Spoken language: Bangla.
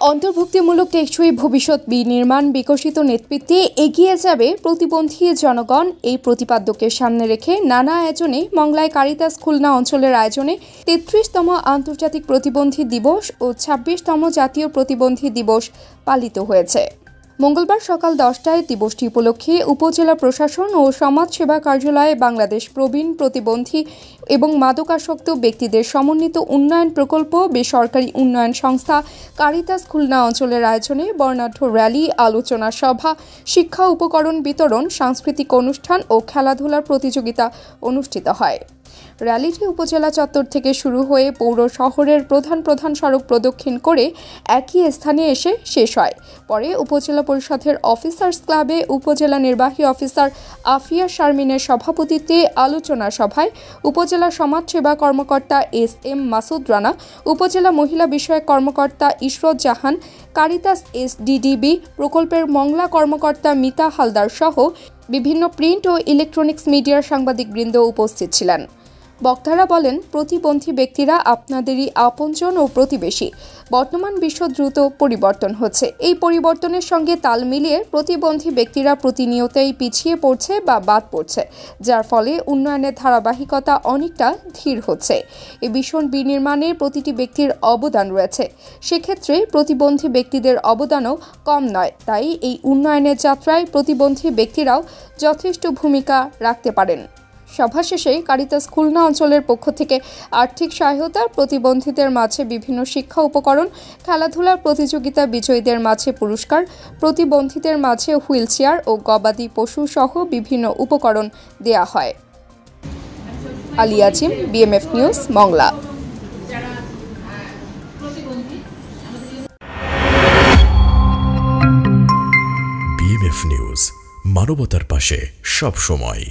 অন্তর্ভুক্তিমূলক টেকসই ভবিষ্যৎ বিনির্মাণ বিকশিত নেতৃত্বে এগিয়ে যাবে প্রতিবন্ধী জনগণ। এই প্রতিপাদ্যকে সামনে রেখে নানা আয়োজনে মংলায় কারিতাস খুলনা অঞ্চলের আয়োজনে ৩৩তম আন্তর্জাতিক প্রতিবন্ধী দিবস ও ২৬তম জাতীয় প্রতিবন্ধী দিবস পালিত হয়েছে। মঙ্গলবার সকাল ১০টায় দিবসটি উপলক্ষে উপজেলা প্রশাসন ও সমাজসেবা কার্যালয়ে বাংলাদেশ প্রবীণ প্রতিবন্ধী এবং মাদকাসক্ত ব্যক্তিদের সমন্বিত উন্নয়ন প্রকল্প বেসরকারি উন্নয়ন সংস্থা কারিতাস খুলনা অঞ্চলের আয়োজনে বর্ণাঢ্য র্যালি, আলোচনা সভা, শিক্ষা উপকরণ বিতরণ, সাংস্কৃতিক অনুষ্ঠান ও খেলাধুলার প্রতিযোগিতা অনুষ্ঠিত হয়। র্যালিটি উপজেলা চত্বর থেকে শুরু হয়ে পৌর শহরের প্রধান সড়ক প্রদক্ষিণ করে একই স্থানে এসে শেষ হয়। পরে উপজেলা পরিষদের অফিসার্স ক্লাবে উপজেলা নির্বাহী অফিসার আফিয়া শারমিনের সভাপতিত্বে আলোচনা সভায় উপজেলা সমাজসেবা কর্মকর্তা SM মাসুদ রানা, উপজেলা মহিলা বিষয়ক কর্মকর্তা ইশরত জাহান, কারিতাস SDDB প্রকল্পের মংলা কর্মকর্তা মিতা হালদার সহ বিভিন্ন প্রিন্ট ও ইলেকট্রনিক্স মিডিয়ার সাংবাদিকবৃন্দ উপস্থিত ছিলেন। বক্তারা বলেন, প্রতিবন্ধী ব্যক্তিরা আপনাদেরই আপনজন ও প্রতিবেশী। বর্তমান বিশ্ব দ্রুত পরিবর্তন হচ্ছে। এই পরিবর্তনের সঙ্গে তাল মিলিয়ে প্রতিবন্ধী ব্যক্তিরা প্রতিনিয়তই পিছিয়ে পড়ছে বা বাদ পড়ছে, যার ফলে উন্নয়নের ধারাবাহিকতা অনেকটা ধীর হচ্ছে। এই ভীষণ বিনির্মাণে প্রতিটি ব্যক্তির অবদান রয়েছে, সেক্ষেত্রে প্রতিবন্ধী ব্যক্তিদের অবদানও কম নয়। তাই এই উন্নয়নের যাত্রায় প্রতিবন্ধী ব্যক্তিরাও যথেষ্ট ভূমিকা রাখতে পারেন। সভা শেষে কারিতাস খুলনা অঞ্চলের পক্ষ থেকে আর্থিক সহায়তা, প্রতিবন্ধীদের মাঝে বিভিন্ন শিক্ষা উপকরণ, খেলাধুলার প্রতিযোগিতা বিজয়ীদের মাঝে পুরস্কার, প্রতিবন্ধীদের মাঝে হুইলচেয়ার ও গবাদি পশু সহ বিভিন্ন উপকরণ দেয়া হয়। আলিয়া জিম, BMF news, Mongla. BMF news, মানবতার পাশে সব সময়।